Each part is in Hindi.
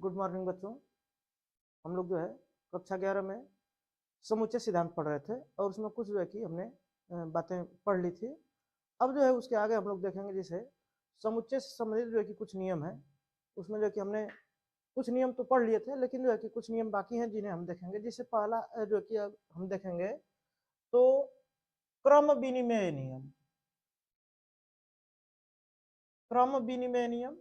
गुड मॉर्निंग बच्चों। हम लोग जो है कक्षा 11 में समुच्चय सिद्धांत पढ़ रहे थे और उसमें कुछ जो है कि हमने बातें पढ़ ली थी। अब जो है उसके आगे हम लोग देखेंगे जैसे समुच्चय से संबंधित जो है कि कुछ नियम है, उसमें जो है कि हमने कुछ नियम तो पढ़ लिए थे लेकिन जो है कि कुछ नियम बाकी हैं जिन्हें हम देखेंगे। जैसे पहला जो है कि अब हम देखेंगे तो क्रम विनिमय नियम। क्रम विनिमय नियम,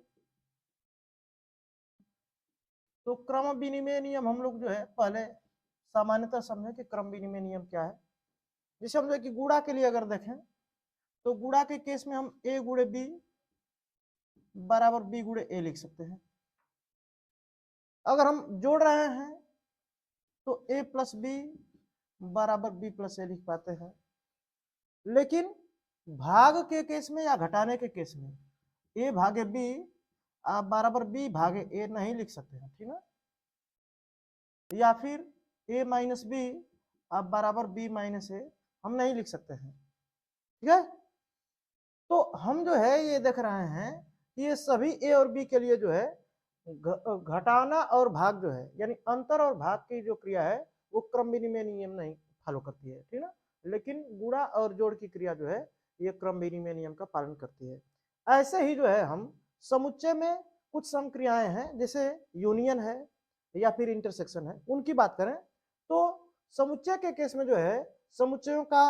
तो क्रम विनिमय नियम हम लोग जो है पहले सामान्यतः समझें कि क्रम विनिमय नियम क्या है। जैसे हम जो है कि गुणा के लिए अगर देखें तो गुणा के केस में हम a गुणे बी बराबर b गुणे a लिख सकते हैं। अगर हम जोड़ रहे हैं तो a प्लस बी बराबर b प्लस a लिख पाते हैं। लेकिन भाग के केस में या घटाने के केस में a भागे b आप बराबर b भागे a नहीं लिख सकते हैं, ठीक ना। या फिर a माइनस बी आप बराबर b माइनस a हम नहीं लिख सकते हैं, ठीक है। तो हम जो है ये देख रहे हैं कि ये सभी a और b के लिए जो है घटाना और भाग जो है यानी अंतर और भाग की जो क्रिया है वो क्रम विनिमय नियम नहीं फॉलो करती है, ठीक ना। लेकिन गुणा और जोड़ की क्रिया जो है ये क्रम विनिमय नियम का पालन करती है। ऐसे ही जो है हम समुच्चय में कुछ समक्रियाएं हैं जैसे यूनियन है या फिर इंटरसेक्शन है, उनकी बात करें तो समुच्चय के केस में जो है समुच्चयों का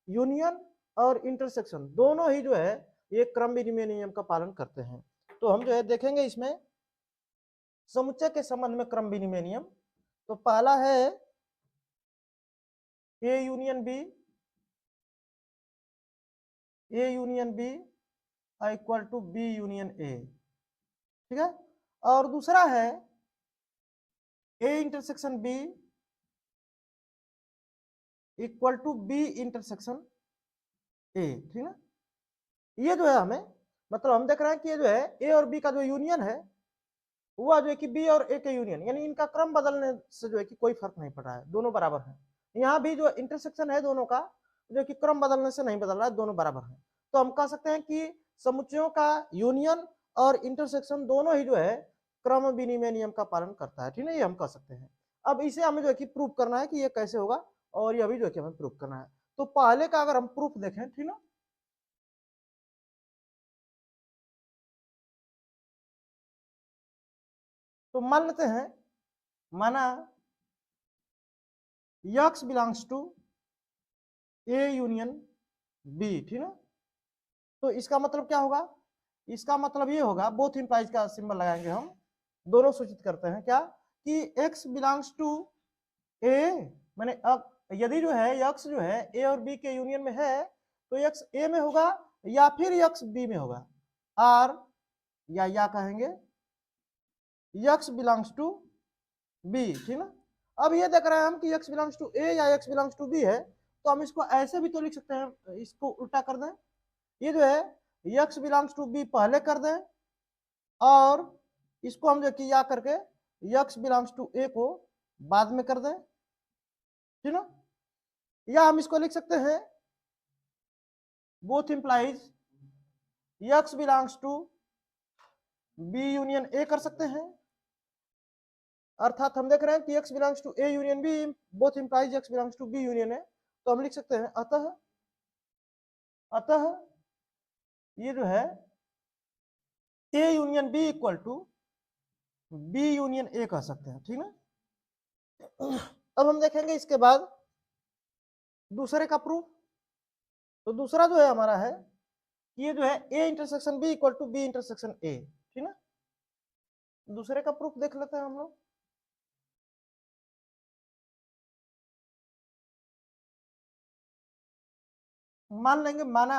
यूनियन और इंटरसेक्शन दोनों ही जो है ये क्रम विनिमय नियम का पालन करते हैं। तो हम जो है देखेंगे इसमें समुच्चय के संबंध में क्रम विनिमय नियम। तो पहला है A union B, A union B equal to B union A, ठीक है। और दूसरा है A intersection B equal to B intersection A, ठीक है। ये जो है हमें मतलब हम देख रहे हैं कि ये जो है ए और बी का जो यूनियन है हुआ जो है कि बी और ए के यूनियन यानी इनका क्रम बदलने से जो है कि कोई फर्क नहीं पड़ रहा है, दोनों बराबर हैं। यहाँ भी जो इंटरसेक्शन है दोनों का जो कि क्रम बदलने से नहीं बदल रहा है, दोनों बराबर हैं। तो हम कह सकते हैं कि समुच्चयों का यूनियन और इंटरसेक्शन दोनों ही जो है क्रम विनिमय नियम का पालन करता है, ठीक है। ये हम कह सकते हैं। अब इसे हमें जो है कि प्रूफ करना है कि ये कैसे होगा और ये भी जो है कि हमें प्रूफ करना है। तो पहले का अगर हम प्रूफ देखें, ठीक ना, तो मान लेते हैं माना x belongs to A union B, ठीक है। तो इसका मतलब क्या होगा, इसका मतलब ये होगा बोथ इंप्लाइज का सिंबल लगाएंगे हम, दोनों सूचित करते हैं क्या कि x बिलोंग्स टू ए, माने अब यदि जो है x जो है a और b के यूनियन में है तो x a में होगा या फिर x b में होगा, और या कहेंगे x बिलोंग्स टू b, ठीक ना। अब ये देख रहे हैं हम कि x बिलोंग्स टू a या x बिलोंग्स टू b है तो हम इसको ऐसे भी तो लिख सकते हैं, इसको उल्टा कर दें, ये जो है x बिलोंग्स टू b पहले कर दें और इसको हम जो कि या करके x बिलोंग्स टू a को बाद में कर दें, ठीक ना। या हम इसको लिख सकते हैं both implies x belongs to b union a कर सकते हैं। अर्थात हम देख रहे हैं कि x belongs to a union b both implies x belongs to b union a, तो हम लिख सकते हैं अतः ये जो है a union b equal to b union a कह सकते हैं, ठीक ना। अब हम देखेंगे इसके बाद दूसरे का प्रूफ। तो दूसरा जो है हमारा है कि ये जो है a intersection b equal to b intersection a, ठीक ना। दूसरे का प्रूफ देख लेते हैं हम लोग। मान लेंगे माना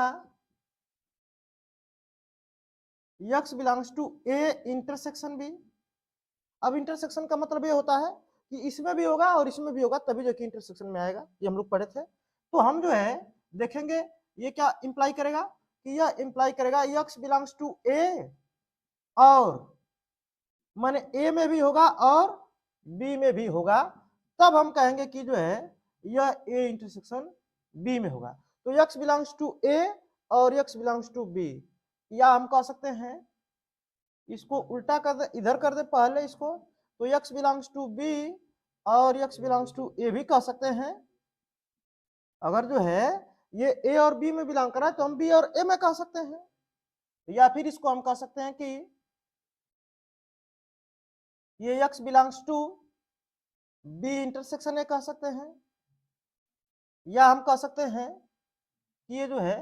x belongs to a intersection b। अब इंटरसेक्शन का मतलब ये होता है कि इसमें भी होगा और इसमें भी होगा तभी जो कि इंटरसेक्शन में आएगा, ये हम लोग पढ़े थे। तो हम जो है देखेंगे ये क्या इंप्लाई करेगा कि यह इंप्लाई करेगा x बिलोंग्स टू a और माने a में भी होगा और b में भी होगा, तब हम कहेंगे कि जो है यह a इंटरसेक्शन b में होगा। तो x बिलोंग्स टू a और x बिलोंग्स टू b, या हम कह सकते हैं इसको उल्टा कर दे, इधर कर दे पहले इसको, तो x बिलोंग्स टू बी और x बिलोंग्स टू ए भी कह सकते हैं। अगर जो है ये ए और बी में बिलोंग कर रहा है तो हम बी और ए में कह सकते हैं, या फिर इसको हम कह सकते हैं कि ये x belongs to B intersection A कह सकते हैं, या हम कह सकते हैं कि ये जो है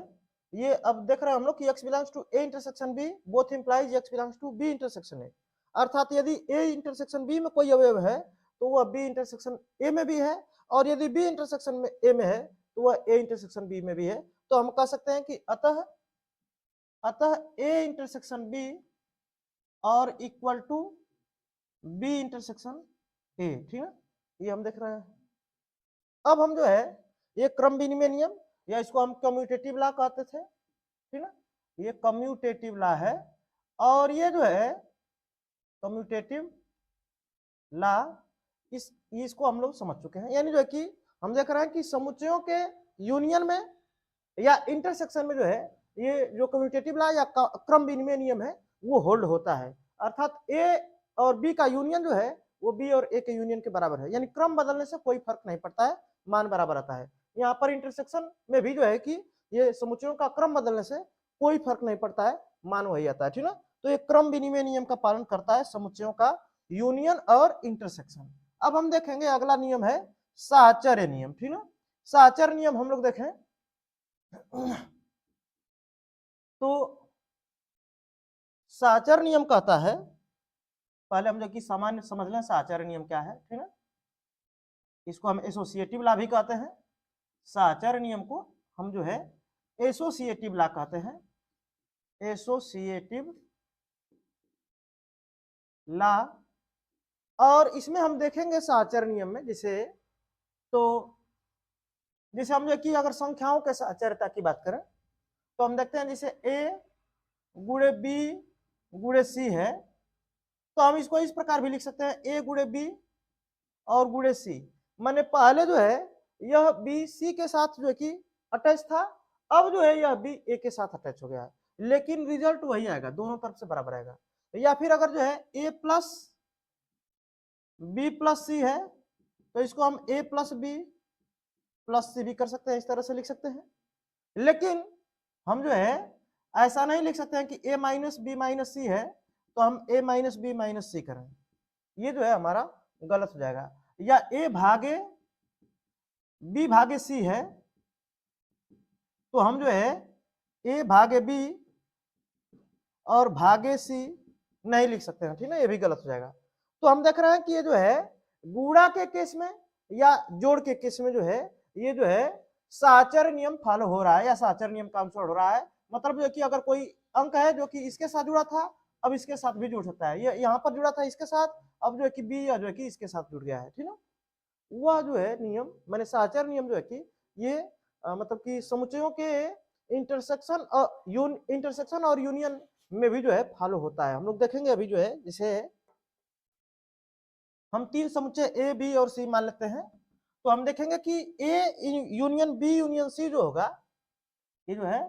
ये अब देख रहे हैं हम लोग कि x belongs to A intersection B both implies x belongs to B intersection A, अर्थात यदि a इंटरसेक्शन b में कोई अवयव है तो वह b इंटरसेक्शन a में भी है, और यदि b इंटरसेक्शन में a में है तो वह a इंटरसेक्शन b में भी है। तो हम कह सकते हैं कि अतः a इंटरसेक्शन b और equal to b intersection a, ठीक है, ये हम देख रहे हैं। अब हम जो है ये क्रम विनिमय नियम, या इसको हम कम्यूटेटिव लॉ कहते थे, ठीक है, ये कम्यूटेटिव लॉ है, और ये जो है कम्यूटेटिव लॉ इसको हम लोग समझ चुके हैं। यानी जो है कि हम देख रहे हैं कि समुच्चयों के यूनियन में या इंटरसेक्शन में जो है ये जो कम्यूटेटिव लॉ या क्रम विनिमय नियम है वो होल्ड होता है, अर्थात ए और बी का यूनियन जो है वो बी और ए के यूनियन के बराबर है, यानी क्रम बदलने से कोई फर्क नहीं पड़ता है, मान बराबर आता है। यहाँ पर इंटरसेक्शन में भी जो है कि ये समुच्चयों का क्रम बदलने से कोई फर्क नहीं पड़ता है, मान वही आता है, ठीक है। तो ये क्रम विनिमय नियम का पालन करता है समुच्चयों का यूनियन और इंटरसेक्शन। अब हम देखेंगे अगला नियम है साहचर्य नियम, ठीक है। साहचर्य नियम हम लोग देखें तो साहचर्य नियम कहता है, पहले हम जो कि सामान्य समझ लें साहचर्य नियम क्या है, ठीक है। इसको हम एसोसिएटिव लॉ भी कहते हैं, साहचर्य नियम को हम जो है एसोसिएटिव लॉ कहते हैं, एसोसिएटिव लॉ। और इसमें हम देखेंगे साहचर्य नियम में जैसे हम जो कि अगर संख्याओं के साहचर्यता की बात करें तो हम देखते हैं जैसे a गुणे b गुणे c है, तो हम इसको इस प्रकार भी लिख सकते हैं a गुणे b और गुणे c, माने पहले जो है यह b c के साथ जो है कि अटैच था, अब जो है यह b a के साथ अटैच हो गया है, लेकिन रिजल्ट वही आएगा, दोनों तरफ से बराबर आएगा। या फिर अगर जो है a plus b plus c है तो इसको हम a plus b plus c भी कर सकते हैं, इस तरह से लिख सकते हैं। लेकिन हम जो है ऐसा नहीं लिख सकते हैं कि a माइनस बी माइनस सी है तो हम a माइनस बी माइनस सी करें, ये जो है हमारा गलत हो जाएगा। या a भागे b भागे c है तो हम जो है a भागे b और भागे c नहीं लिख सकते हैं, ठीक है, ये भी गलत हो जाएगा। तो हम देख रहे हैं कि ये जो है गुणा के केस में या जोड़ के केस में जो है ये जो है साहचर्य नियम फॉलो हो रहा है या साहचर्य नियम का अनुसरण हो रहा है, मतलब जो कि अगर कोई अंक है जो कि इसके साथ जुड़ा था अब इसके साथ भी जुड़ सकता है, ये यहाँ पर जुड़ा था इसके साथ, अब जो है कि बी या जो है कि इसके साथ जुड़ गया है, ठीक है। वह जो है नियम मैंने साहचर्य नियम जो है कि ये मतलब कि समुच्चयों के इंटरसेक्शन और यूनियन में भी जो है फॉलो होता है। हम लोग देखेंगे अभी जो है जैसे हम तीन समुच्चय ए बी और सी मान लेते हैं, तो हम देखेंगे कि A union B union C जो होगा ये जो है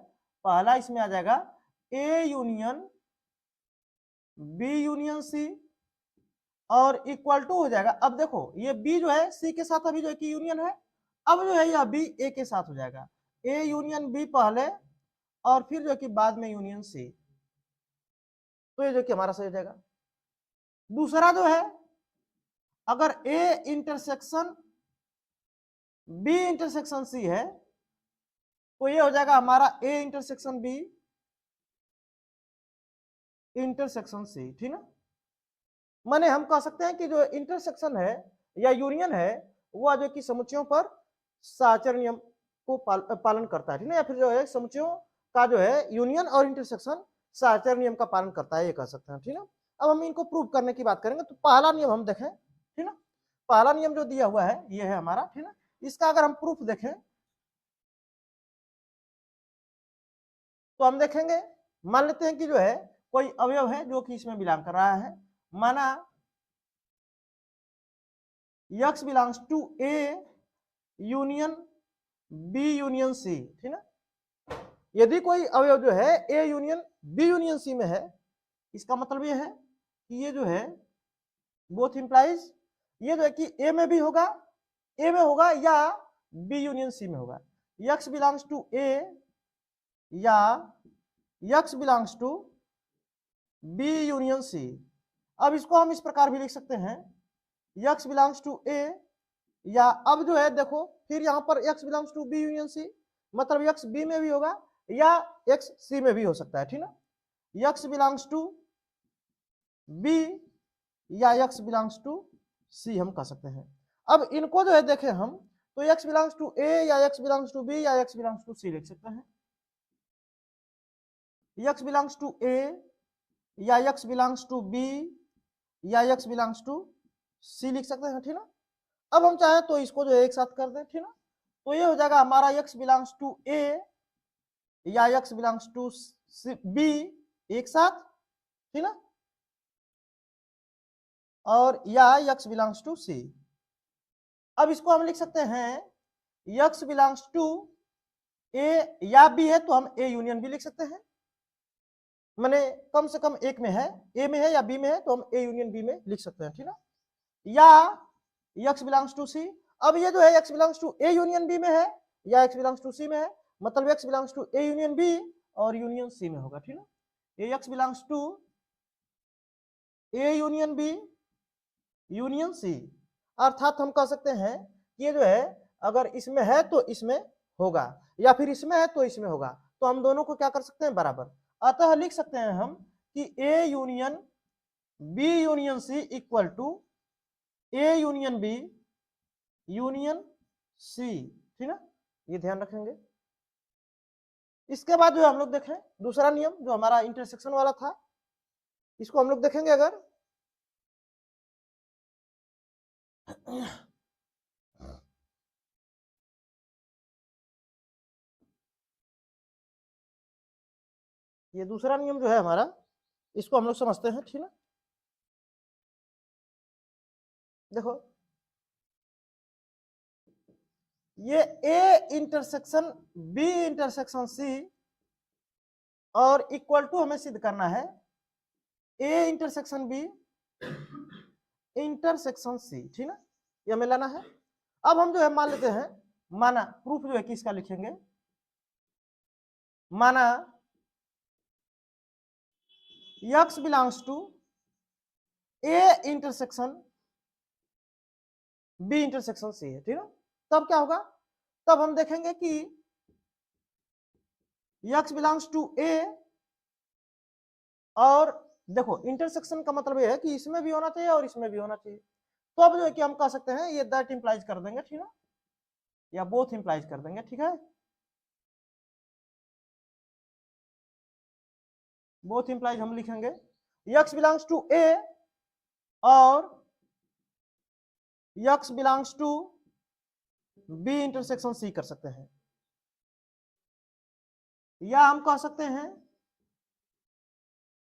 पहला इसमें आ जाएगा A union B union C और इक्वल टू हो जाएगा। अब देखो ये बी जो है सी के साथ अभी जो है कि यूनियन है, अब जो है यह बी ए के साथ हो जाएगा, ए यूनियन बी पहले और फिर जो कि बाद में यूनियन सी, तो ये जो कि हमारा सही हो जाएगा। दूसरा जो है अगर A intersection B intersection C है तो ये हो जाएगा हमारा A intersection B intersection C, ठीक है। माने हम कह सकते हैं कि जो इंटरसेक्शन है या यूनियन है वह जो कि समुच्चयों पर साहचर्य नियम को पालन करता है, ठीक है, या फिर जो है समुच्चयों का जो है यूनियन और इंटरसेक्शन साहचर्य नियम का पालन करता है, ये कह सकते हैं, ठीक है। अब हम इनको प्रूव करने की बात करेंगे, तो पहला नियम हम देखें, ठीक है, पहला नियम जो दिया हुआ है ये है हमारा, ठीक है। इसका अगर हम प्रूफ देखें तो हम देखेंगे, मान लेते हैं कि जो है कोई अवयव है जो कि इसमें बिलोंग कर रहा है, माना x belongs to A union B union C, ठीक है। यदि कोई अवयव जो है A union B union C में है, इसका मतलब ये है कि ये जो है बोथ इंप्लाइज, ये जो है कि ए में भी होगा, ए में होगा या बी यूनियन सी में होगा, x बिलोंग्स टू ए या x belongs to B union C. अब इसको हम इस प्रकार भी लिख सकते हैं, x बिलोंग्स टू ए या अब जो है देखो फिर यहाँ पर x belongs to B union C, मतलब x बी में भी होगा या x सी में भी हो सकता है, ठीक ना। x बिलोंग्स टू बी या x बिलोंग्स टू सी हम कह सकते हैं। अब इनको जो है देखें हम तो x बिलोंग्स टू ए या x बिलोंग्स टू बी या x बिलोंग्स टू सी लिख सकते हैं, x बिलोंग्स टू ए या x बिलोंग्स टू बी या x बिलोंग्स टू सी लिख सकते हैं, ठीक ना। अब हम चाहें तो इसको जो है एक साथ कर दें, ठीक ना, तो ये हो जाएगा हमारा x बिलोंग्स टू ए या x बिलोंग्स टू बी एक साथ, ठीक ना, और या x बिलोंग्स टू सी। अब इसको हम लिख सकते हैं x बिलोंग्स टू ए या बी है तो हम ए यूनियन भी लिख सकते हैं, माने कम से कम एक में है, ए में है या बी में है तो हम ए यूनियन बी में लिख सकते हैं, ठीक ना, या x बिलोंग्स टू सी। अब ये जो है x belongs to A union B में है या x बिलोंग्स टू सी में है, मतलब x belongs to A union B और यूनियन सी में होगा, ठीक ना, ये x belongs to A union B union C. अर्थात हम कह सकते हैं कि ये जो है अगर इसमें है तो इसमें होगा या फिर इसमें है तो इसमें होगा, तो हम दोनों को क्या कर सकते हैं बराबर, अतः लिख सकते हैं हम कि A union B union C equal to A union B union C, ठीक ना, ये ध्यान रखेंगे। इसके बाद जो हम लोग देखें दूसरा नियम जो हमारा इंटरसेक्शन वाला था, इसको हम लोग देखेंगे अगर ये दूसरा नियम जो है हमारा, इसको हम लोग समझते हैं, ठीक ना। देखो ये A intersection B intersection C और इक्वल टू हमें सिद्ध करना है A intersection B intersection C, ठीक ना, ये हमें लाना है। अब हम जो है मान लेते हैं, माना प्रूफ जो है किसका लिखेंगे, माना x belongs to A intersection B intersection C है, ठीक ना, तब क्या होगा, तब हम देखेंगे कि x बिलोंग्स टू ए और देखो इंटरसेक्शन का मतलब ये है कि इसमें भी होना चाहिए और इसमें भी होना चाहिए, तो अब जो है कि हम कह सकते हैं ये दैट इंप्लाइज कर देंगे, ठीक ना, या बोथ इंप्लाइज कर देंगे, ठीक है, बोथ इंप्लाइज हम लिखेंगे x बिलोंग्स टू ए और x belongs to B intersection C कर सकते हैं, या हम कह सकते हैं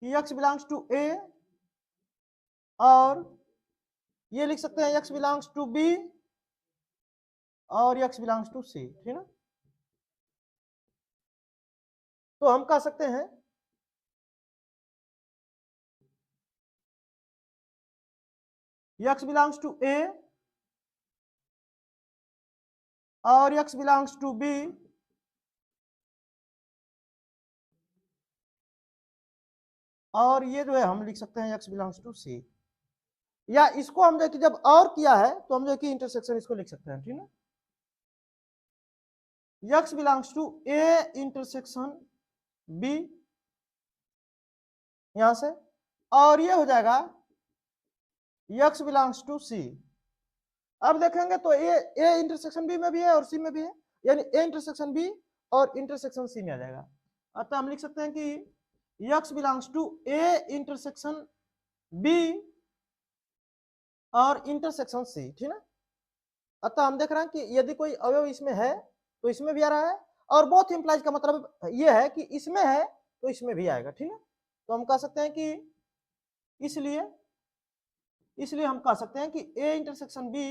कि x बिलोंग्स टू ए और ये लिख सकते हैं x बिलोंग्स टू बी और x बिलोंग्स टू सी, ठीक ना, तो हम कह सकते हैं x बिलोंग्स टू ए और x बिलोंग्स टू बी और ये जो है हम लिख सकते हैं x बिलोंग्स टू सी, या इसको हम जो कि जब और किया है तो हम जो कि इंटरसेक्शन इसको लिख सकते हैं, ठीक ना, x belongs to A intersection B यहां से, और ये हो जाएगा x बिलोंग्स टू सी। अब देखेंगे तो ए इंटरसेक्शन बी में भी है और सी में भी है, यानी ए इंटरसेक्शन बी और इंटरसेक्शन सी में आ जाएगा, अतः हम लिख सकते हैं कि x belongs to A intersection B और इंटरसेक्शन सी, ठीक ना, अतः हम देख रहे हैं कि यदि कोई अवयव इसमें है तो इसमें भी आ रहा है, और बोथ इंप्लाइज का मतलब यह है कि इसमें है तो इसमें भी आएगा, ठीक है, तो हम कह सकते हैं कि इसलिए इसलिए हम कह सकते हैं कि ए इंटरसेक्शन बी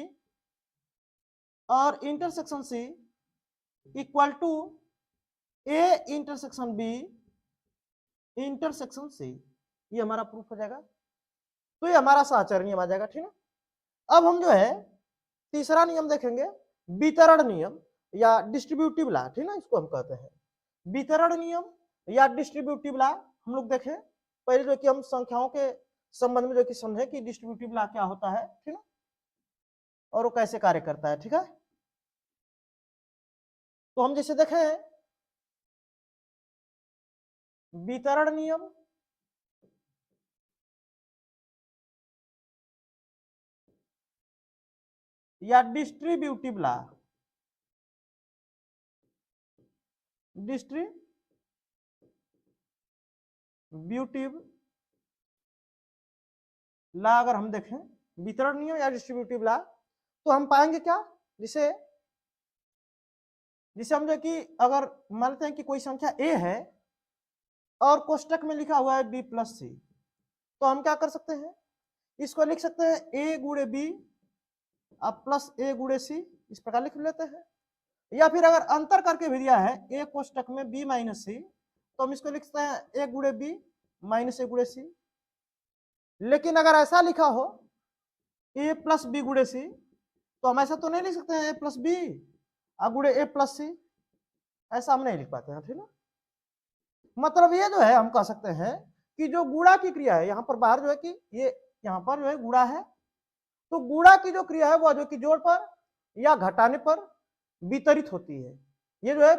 और intersection C equal to A intersection B intersection C, ये हमारा प्रूफ हो जाएगा। तो ये हमारा साहचर्य नियम आ जाएगा, ठीक ना। अब हम जो है तीसरा नियम देखेंगे, वितरण नियम या डिस्ट्रीब्यूटिव लॉ, ठीक ना, इसको हम कहते हैं वितरण नियम या डिस्ट्रीब्यूटिव लॉ। हम लोग देखें पहले जो कि हम संख्याओं के संबंध में जो कि समझे कि डिस्ट्रीब्यूटिव लॉ क्या होता है, ठीक ना, और वो कैसे कार्य करता है, ठीक है। तो हम जैसे देखें वितरण नियम या डिस्ट्रीब्यूटिव लॉ, डिस्ट्रीब्यूटिव लॉ अगर हम देखें वितरण नियम या डिस्ट्रीब्यूटिव लॉ, तो हम पाएंगे क्या, जिसे हम जो कि अगर मानते हैं कि कोई संख्या a है और कोष्टक में लिखा हुआ है b प्लस सी, तो हम क्या कर सकते हैं, इसको लिख सकते हैं a गुणे b अब प्लस a गुणे सी, इस प्रकार लिख लेते हैं। या फिर अगर अंतर करके भी दिया है a कोष्टक में b माइनस सी, तो हम इसको लिख सकते हैं a गुणे b माइनस a गुणे सी। लेकिन अगर ऐसा लिखा हो a प्लस b गुणे सी, तो हम ऐसा तो नहीं लिख सकते हैं a प्लस b गुणे a प्लस सी, ऐसा हम नहीं लिख पाते हैं, ठीक ना। मतलब ये जो है हम कह सकते हैं कि जो गुणा की क्रिया है, यहाँ पर बाहर जो है कि ये यहाँ पर जो है गुणा है, तो गुणा की जो क्रिया है वह जो कि जोड़ पर या घटाने पर वितरित होती है। ये जो है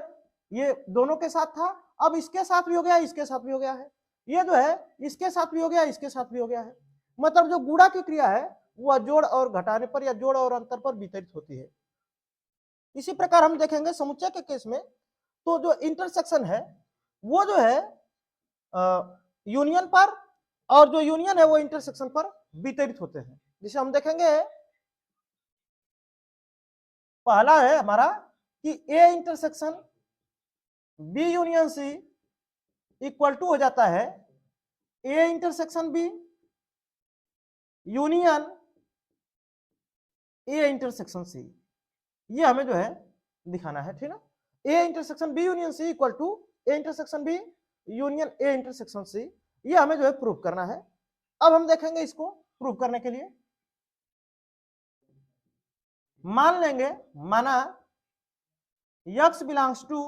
ये दोनों के साथ था, अब इसके साथ भी हो गया, इसके साथ भी हो गया है, ये जो है इसके साथ भी हो गया, इसके साथ भी हो गया है। मतलब जो गुणा की क्रिया है वह जोड़ और घटाने पर या जोड़ और अंतर पर वितरित होती है। इसी प्रकार हम देखेंगे समुच्चय के केस में, तो जो इंटरसेक्शन है वो जो है यूनियन पर, और जो यूनियन है वो इंटरसेक्शन पर वितरित होते हैं। जिसे हम देखेंगे पहला है हमारा कि A intersection B union C equal to हो जाता है A intersection B union A intersection C. ये हमें जो है दिखाना है, ठीक ना। A intersection B union C equal to A intersection B union A intersection C, ये हमें जो है प्रूव करना है। अब हम देखेंगे इसको प्रूव करने के लिए मान लेंगे, माना x belongs to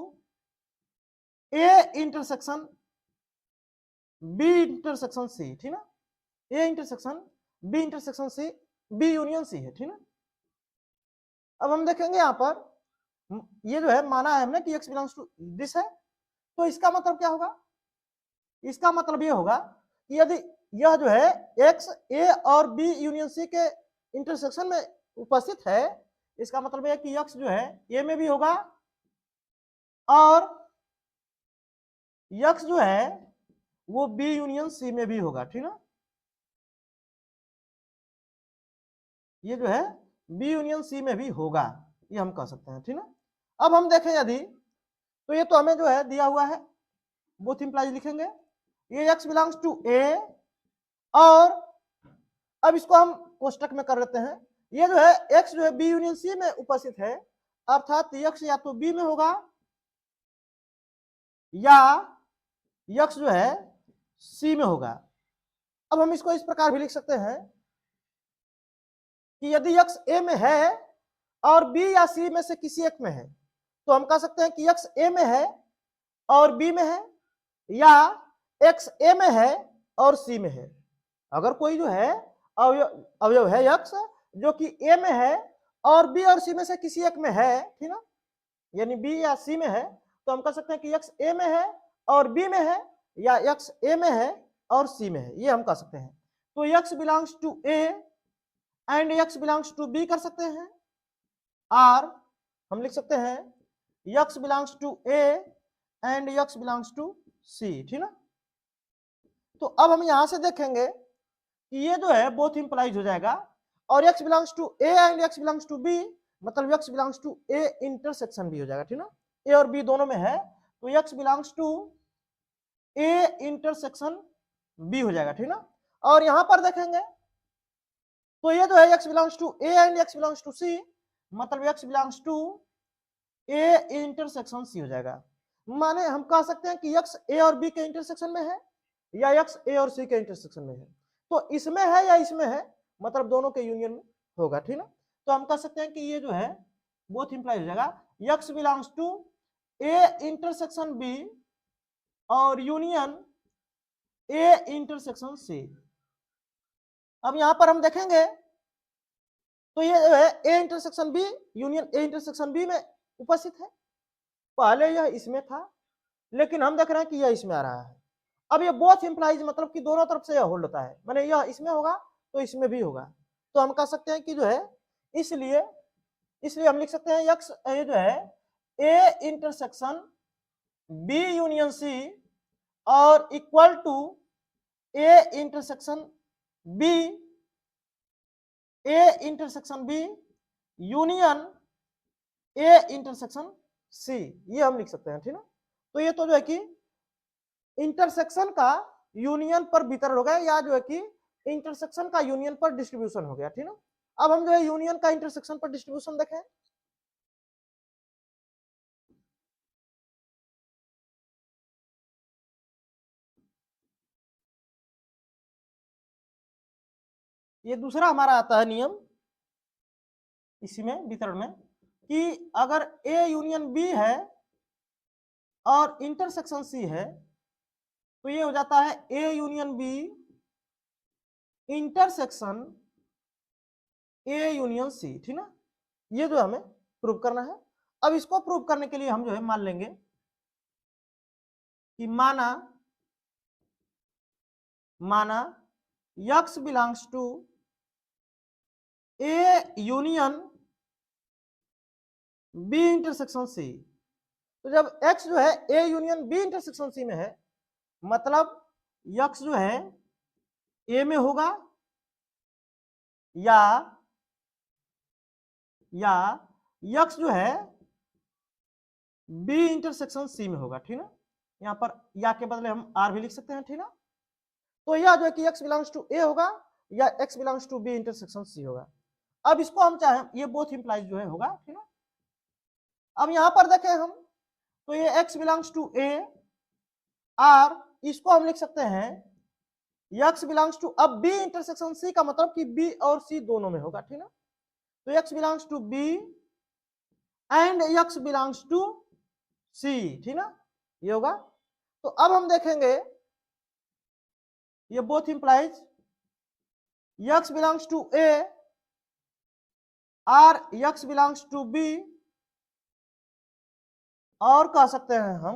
A intersection B intersection C, ठीक ना। A intersection B intersection C B union C है, ठीक ना। अब हम देखेंगे यहाँ पर ये जो है माना है हमने कि x बिलोंग्स टू दिस है, तो इसका मतलब क्या होगा, इसका मतलब ये होगा कि यदि यह जो है x a और b यूनियन c के इंटरसेक्शन में उपस्थित है, इसका मतलब है कि x जो है a में भी होगा और x जो है वो b यूनियन c में भी होगा, ठीक ना। ये जो है b यूनियन c में भी होगा, ये हम कह सकते हैं, ठीक ना। अब हम देखें यदि, तो ये तो हमें जो है दिया हुआ है, बोथ इंप्लाइज लिखेंगे, ये x बिलोंग्स टू a, और अब इसको हम कोष्टक में कर लेते हैं। ये जो है x जो है b यूनियन c में उपस्थित है, अर्थात x या तो b में होगा या x जो है c में होगा। अब हम इसको इस प्रकार भी लिख सकते हैं कि यदि x a में है और b या c में से किसी एक में है, तो हम कह सकते हैं कि x a में है और b में है, या x a में है और c में है। अगर कोई जो है अवयव है x जो कि a में है और b और c में से किसी एक में है, ठीक ना, यानी b या c में है, तो हम कह सकते हैं कि x a में है और b में है, या x a में है और c में है, ये हम कह सकते हैं। तो x belongs to a and x belongs to b कर सकते हैं, और हम लिख सकते हैं x belongs to a and x belongs to c, ठीक ना। तो अब हम यहां से देखेंगे कि ये जो है बोथ इंप्लाइज हो जाएगा, और x belongs to a and x belongs to b, मतलब x belongs to a intersection भी हो जाएगा, ठीक ना। a और b दोनों में है, तो x belongs to a intersection b हो जाएगा, ठीक ना। और यहां पर देखेंगे तो ये जो है x belongs to a and x belongs to c, मतलब x belongs to a intersection c हो जाएगा। माने हम कह सकते हैं कि x a और b के इंटरसेक्शन में है, या एक्स ए और सी के इंटरसेक्शन में है, तो इसमें है या इसमें है, मतलब दोनों के यूनियन में होगा, ठीक ना। तो हम कह सकते हैं कि ये जो है बोथ इंप्लाई हो जाएगा, X belongs to A intersection B और यूनियन ए इंटरसेक्शन सी। अब यहां पर हम देखेंगे तो ये जो है A intersection B union A intersection B में उपस्थित है, पहले यह इसमें था लेकिन हम देख रहे हैं कि यह इसमें आ रहा है। अब ये बोथ इंप्लाइज मतलब कि दोनों तरफ से यह होल्ड होता है, माने यह इसमें होगा तो इसमें भी होगा, तो हम कह सकते हैं कि जो है इसलिए हम लिख सकते हैं एक्स ये जो है A intersection B union C और equal to A intersection B union A intersection C, ये हम लिख सकते हैं, ठीक ना। तो ये तो जो है कि इंटरसेक्शन का यूनियन पर वितरण हो गया, या जो है कि इंटरसेक्शन का यूनियन पर डिस्ट्रीब्यूशन हो गया, ठीक ना। अब हम जो है यूनियन का इंटरसेक्शन पर डिस्ट्रीब्यूशन देखें, ये दूसरा हमारा आता है नियम इसी में वितरण में, कि अगर ए यूनियन बी है और इंटरसेक्शन सी है तो ये हो जाता है A union B intersection A union C, ठीक ना। ये जो हमें प्रूव करना है। अब इसको प्रूव करने के लिए हम जो है मान लेंगे कि माना x belongs to A union B intersection C. तो जब x जो है A union B intersection C में है, मतलब x जो है ए में होगा या x जो है बी इंटरसेक्शन सी में होगा, ठीक ना। यहां पर या के बदले हम आर भी लिख सकते हैं, ठीक ना। तो यह जो है कि x बिलोंग्स टू ए होगा या x belongs to B intersection C होगा। अब इसको हम चाहें ये बोथ इंप्लाइज जो है होगा, ठीक ना। अब यहां पर देखें हम तो ये x belongs to A or, इसको हम लिख सकते हैं x बिलोंग्स टू, अब b इंटरसेक्शन c का मतलब कि b और c दोनों में होगा, ठीक ना। तो x belongs to b and x belongs to c, ठीक ना, ये होगा। तो अब हम देखेंगे ये both implies x belongs to a और x बिलोंग्स टू b, और कह सकते हैं हम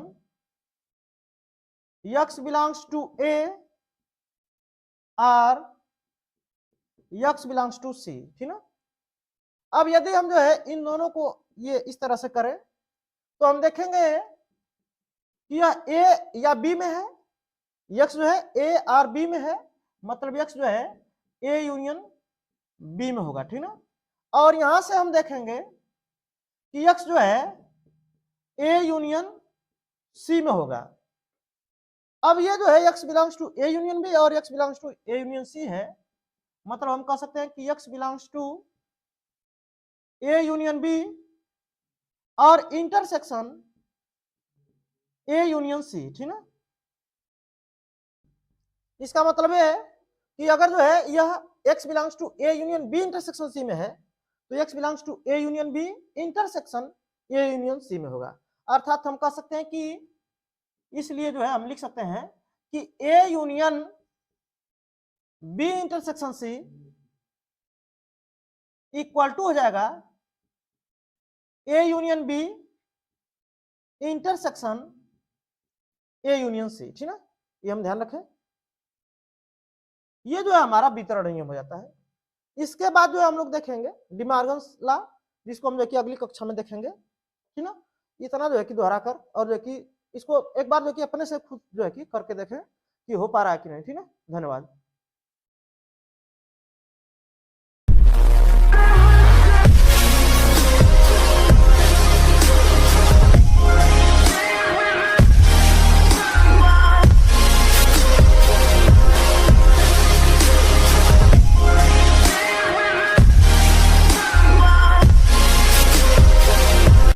x बिलोंग्स टू a और x बिलोंग्स टू c, ठीक ना। अब यदि हम जो है इन दोनों को ये इस तरह से करें तो हम देखेंगे कि यह a या b में है, x जो है a और b में है, मतलब x जो है a यूनियन b में होगा, ठीक ना। और यहां से हम देखेंगे कि x जो है a यूनियन c में होगा। अब ये जो है x belongs to a union b और x belongs to a union c है, मतलब हम कह सकते हैं कि x belongs to a union b और इंटरसेक्शन a यूनियन c, ठीक ना। इसका मतलब है कि अगर जो है यह x belongs to a union b intersection c में है तो x belongs to a union b intersection a union c में होगा। अर्थात हम कह सकते हैं कि इसलिए जो है हम लिख सकते हैं कि a union b intersection c equal to हो जाएगा a union b intersection a union c, ठीक ना। ये हम ध्यान रखें, ये जो है हमारा वितरण नियम हो जाता है। इसके बाद जो है हम लोग देखेंगे डिमार्गन्स लॉ, जिसको हम जो कि अगली कक्षा में देखेंगे, ठीक ना। इतना जो है कि दोहरा कर और जो कि इसको एक बार जो कि अपने से खुद जो है कि करके देखें कि हो पा रहा है कि नहीं, ठीक है। धन्यवाद।